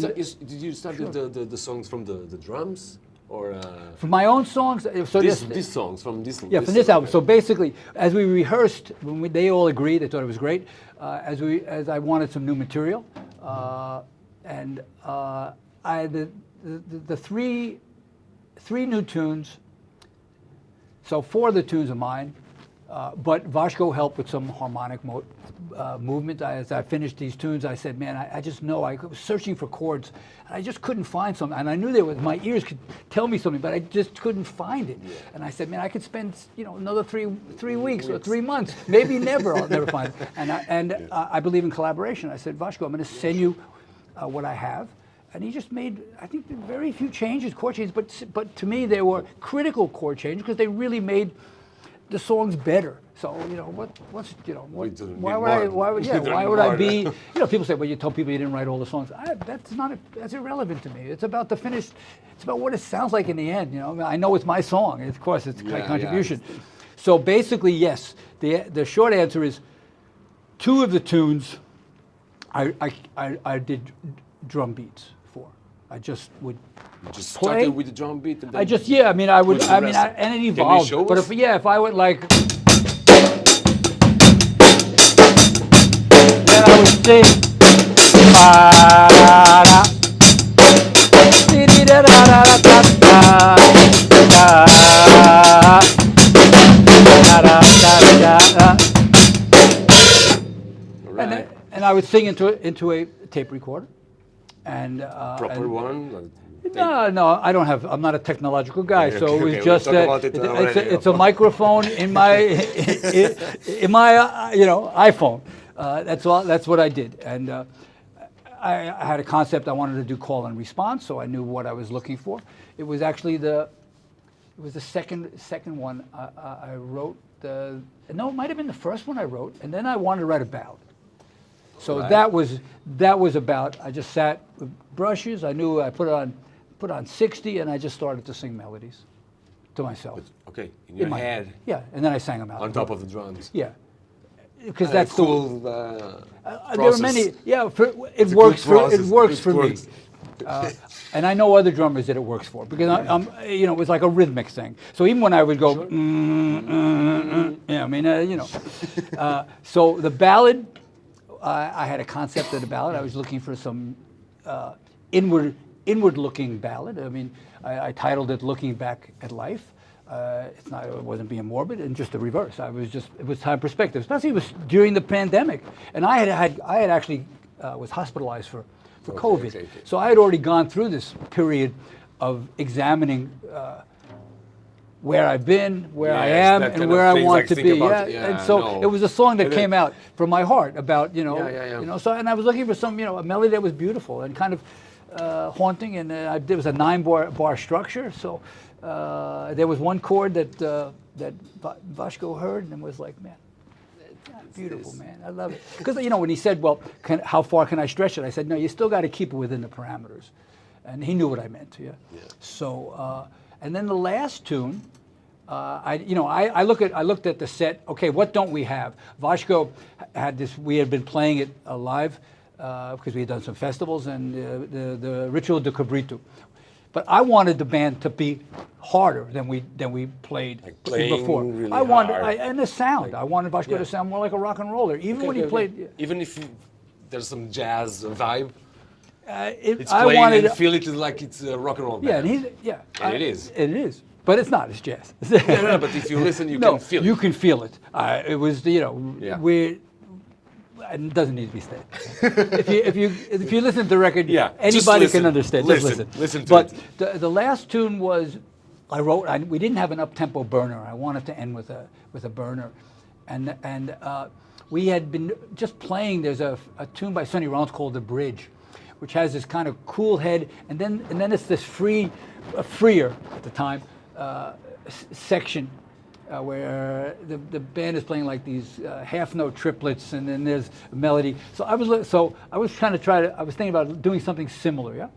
did you start the songs from the drums? Or from my own songs, so these songs from this from this album. So basically, as we rehearsed, they all agreed, they thought it was great. As I wanted some new material, and the three new tunes. So 4 of the tunes are mine, but Vashko helped with some harmonic movement. As I finished these tunes, I said, man, I just know, I was searching for chords, and I just couldn't find something. And I knew my ears could tell me something, but I just couldn't find it. Yeah. And I said, man, I could spend another three weeks or 3 months, maybe never, I'll never find it. And I believe in collaboration. I said, Vashko, I'm going to send you what I have. And he just made, I think, very few changes, chord changes, but to me they were critical chord changes because they really made the songs better. So why would I be? People say, well, you told people you didn't write all the songs. That's irrelevant to me. It's about the finished. It's about what it sounds like in the end. I know it's my song. Of course, it's my contribution. Yeah. So basically, yes. The short answer is 2 of the tunes I did drum beats for. I just would. You just play. Started with the drum beat. And then and it evolved. But if I went like. Then I would sing. And I would sing into a tape recorder. And proper one. No, I don't have. I'm not a technological guy, so it was just it's a microphone in my iPhone. That's all. That's what I did, and I had a concept. I wanted to do call and response, so I knew what I was looking for. It was actually the second one I wrote. It might have been the first one I wrote, and then I wanted to write a ballad. So that was about. I just sat with brushes. I knew I put on 60, and I just started to sing melodies to myself. Okay, in your head. Yeah, and then I sang them out. On top of the drums. Yeah, because that's cool. There are many. Yeah, it works for me. And I know other drummers that it works for because it was like a rhythmic thing. So even when I would go, so the ballad. I had a concept of the ballad. I was looking for some inward-looking ballad. I mean, I titled it "Looking Back at Life." It wasn't being morbid, and just the reverse. It was time perspective. Especially it was during the pandemic, and I had actually was hospitalized for COVID. Okay. So I had already gone through this period of examining. Where I've been, where I am, and where I want to be. And so it was a song that came out from my heart about, So, and I was looking for some, a melody that was beautiful and kind of haunting. And there was a 9-bar structure. So there was one chord that Vashko heard and was like, man, that's beautiful, man. I love it. Because when he said, well, how far can I stretch it? I said, no, you still got to keep it within the parameters. And he knew what I meant. Yeah. So. And then the last tune, I looked at the set. Okay, what don't we have? Vashko had this. We had been playing it live because we had done some festivals and the Ritual de Cabrito. But I wanted the band to be harder than we played before. Really I wanted and the sound. I wanted Vashko to sound more like a rock and roller, even when he played. Even if there's some jazz vibe. It's I playing wanted and feel it like it's a rock and roll band. And it is. It is, but it's not. It's jazz. No, but if you listen, you can feel it. You can feel it. It was, it doesn't need to be said. if you listen to the record, anybody can understand. Listen to but it. But the last tune was I wrote. We didn't have an up-tempo burner. I wanted to end with a burner, and we had been just playing. There's a tune by Sonny Rollins called "The Bridge," which has this kind of cool head, and then it's this freer at the time section where the band is playing like these half-note triplets, and then there's a melody. So I was thinking about doing something similar, yeah,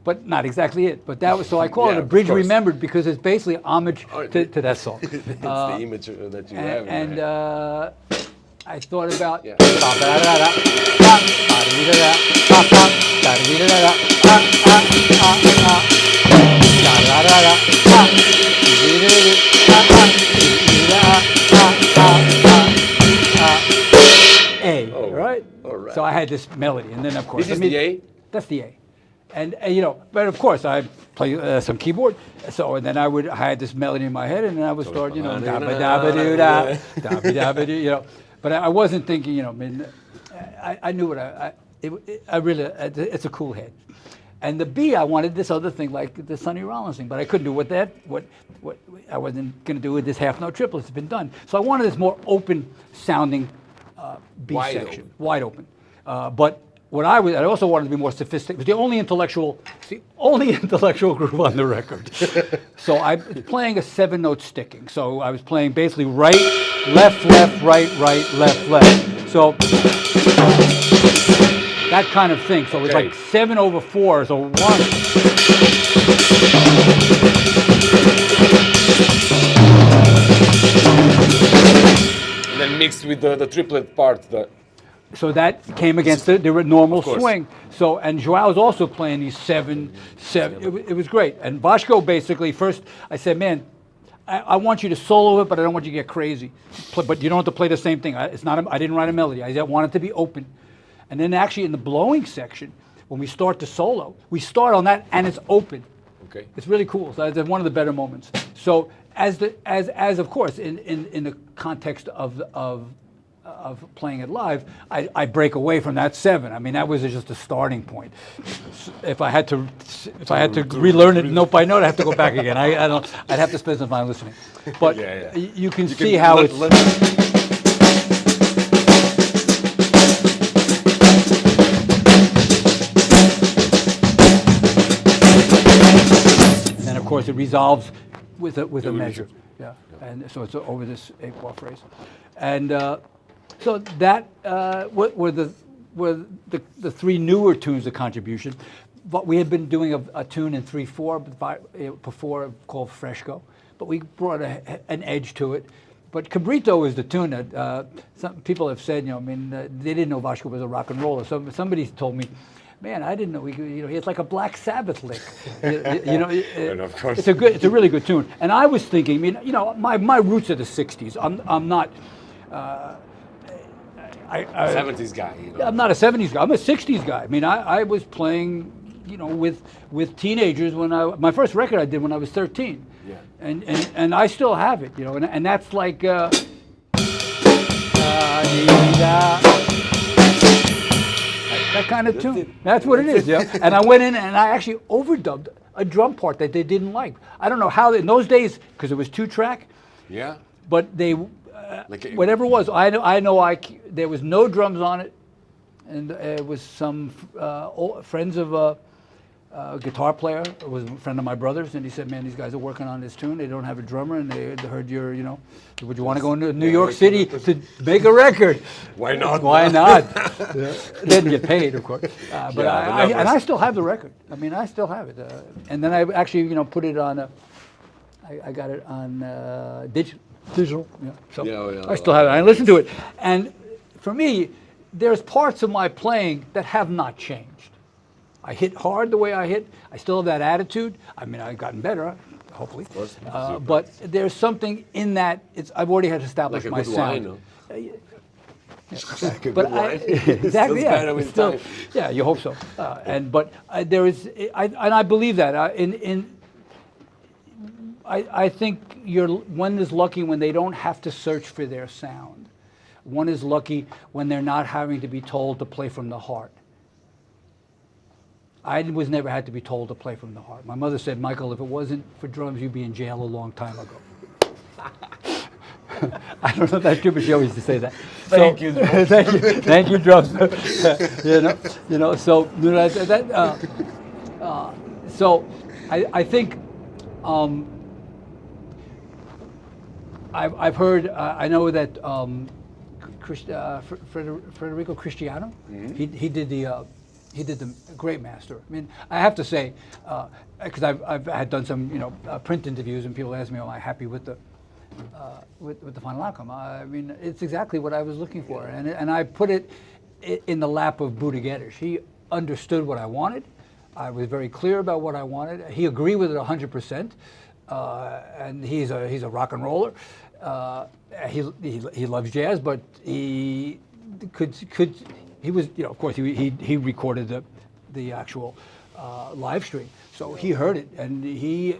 but not exactly it. But that was so I call it a bridge remembered because it's basically homage to that song. It's the image that you have. I thought about Yeah. A, Oh, right? all right. So I had this melody, and then of course, This is the A? That's the A, and you know, but of course I play some keyboard. So and then I had this melody in my head, and then I would start, you know, dabba dabba doo da, dabba dabba doo, you know. But I wasn't thinking, you know, I mean, I knew what I really, it's a cool head. And the B, I wanted this other thing like the Sonny Rollins thing, but I couldn't do what I wasn't going to do with this half note triple. It's been done. So I wanted this more open sounding B Wide section, open. wide open. But I also wanted to be more sophisticated. It was the only intellectual group on the record. So I was playing a 7-note sticking. So I was playing basically right, left, left, right, right, left, left. So that kind of thing. So it was Okay. like 7/4, so 1. And then mixed with the triplet part. So that came against the normal Of course. swing. So, and Joao was also playing these 7. It was great. And Boschko basically, first I said, man, I want you to solo it, but I don't want you to get crazy. But you don't have to play the same thing. I didn't write a melody. I want it to be open. And then actually in the blowing section, when we start the solo, we start on that and it's open. Okay. It's really cool. So that's one of the better moments. So as of course in the context of playing it live, I break away from that 7. I mean, that was just a starting point. If I had to relearn it note by note, I have to go back again. I'd have to spend some time listening. But Yeah. you can see how it's. And of course, it resolves with a measure. Yeah. And so it's over this 8-bar phrase, and. So that were the 3 newer tunes of contribution. But we had been doing a tune in 3/4 before called Fresco, but we brought an edge to it. But Cabrito is the tune that some people have said, you know, I mean, they didn't know Vasco was a rock and roller. So somebody told me, man, I didn't know he has like a Black Sabbath lick. You know, And of course. it's a really good tune. And I was thinking, I mean, you know, my roots are the '60s. I'm not. 70s guy, you know. I'm not a '70s guy. I'm a '60s guy. I mean, I was playing, you know, with teenagers when my first record I did when I was 13. Yeah. And I still have it, you know, and that's like. That kind of tune. That's what it is, yeah. And I went in and I actually overdubbed a drum part that they didn't like. I don't know how in those days, because it was 2-track. Yeah. But they, Like whatever it was, there was no drums on it, and it was some friends of a guitar player. It was a friend of my brother's, and he said, "Man, these guys are working on this tune. They don't have a drummer, and they heard you know, would you want to go into New York City to make a record? Why not? Why not? Didn't get paid, of course. But Yeah, I still have the record. I mean, I still have it. And then I actually, you know, put it on. I got it on digital. Yeah. So Yeah. I still have it. I listen to it, and for me, there's parts of my playing that have not changed. I hit hard the way I hit. I still have that attitude. I mean, I've gotten better, hopefully. Of course. But there's something in that. I've already had established Like a my good sound. wine, Like a good wine. Exactly. That's Yeah. kind of in Still, time. yeah. You hope so. There is. I believe that. I think one is lucky when they don't have to search for their sound. One is lucky when they're not having to be told to play from the heart. I was never had to be told to play from the heart. My mother said, Michael, if it wasn't for drums, you'd be in jail a long time ago. I don't know if that's true, but she always used to say that. Thank you, drums. Thank you, drums. you know. So so I think I've heard. I know that Federico Cristiano. He did the Great Master. I mean, I have to say, because I've had done some print interviews, and people ask me, "Am I happy with the with the final outcome. I mean, it's exactly what I was looking for, and I put it in the lap of Buddha Geddes. He understood what I wanted. I was very clear about what I wanted. He agreed with it 100%, and he's a rock and roller. He loves jazz, but he was, you know, of course he recorded the actual live stream, so he heard it and he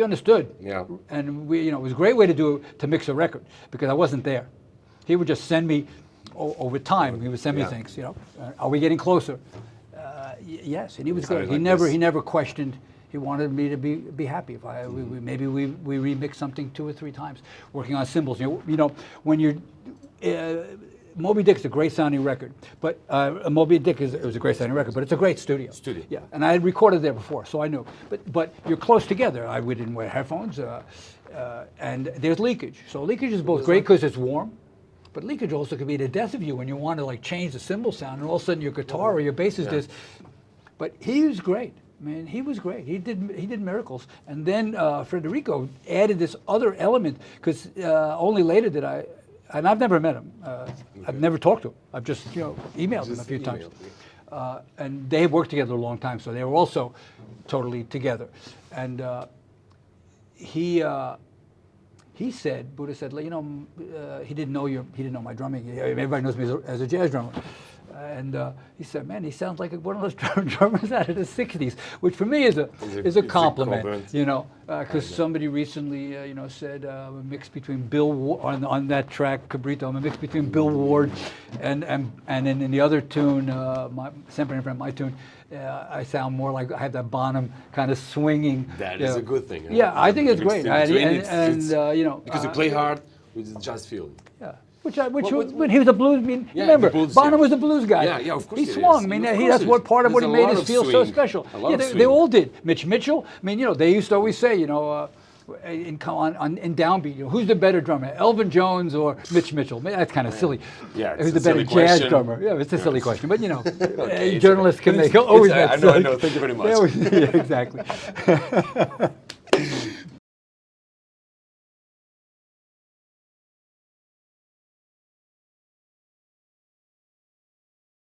understood. Yeah. And we, you know, it was a great way to mix a record because I wasn't there. He would just send me over time. He would send me things. You know, are we getting closer? Yes, and he was good. Like He never questioned. He wanted me to be happy. If maybe we remix something 2 or 3 times, working on cymbals. You know when you're Moby Dick's a great sounding record, but Moby Dick it was a great sounding record, but it's a great studio. Yeah, and I had recorded there before, so I knew. But you're close together. We didn't wear headphones, and there's leakage. So leakage is both great because it's warm, but leakage also can be the death of you when you want to like change the cymbal sound, and all of a sudden your guitar or your bass is just. But he was great. Man, he was great. He did miracles. And then Federico added this other element because only later did I. And I've never met him. I've never talked to him. I've just emailed him a few times. And they had worked together a long time, so they were also totally together. And he said, Buddha said, you know, he didn't know my drumming. Everybody knows me as a jazz drummer. And he said, man, he sounds like one of those drummers out of the 60s, which for me is a compliment, you know, because somebody recently, said a mix between Bill on that track, Cabrito, I'm a mix between Bill Ward and in the other tune, Sempre in my tune, I sound more like I have that Bonham kind of swinging. That is a good thing. Yeah, I think it's great. Because you play hard with jazz feeling. Yeah. When he was a blues, remember, Bonham was a blues guy. Yeah, of course. He swung. That's what part of what he made us feel so special. Yeah, they all did. Mitch Mitchell. They used to always say, in downbeat, who's the better drummer, Elvin Jones or Mitch Mitchell? That's kind of silly. Yeah, who's the better jazz drummer? Yeah, it's a silly question, but okay, journalists can make always. I know. Thank you very much. Yeah, exactly.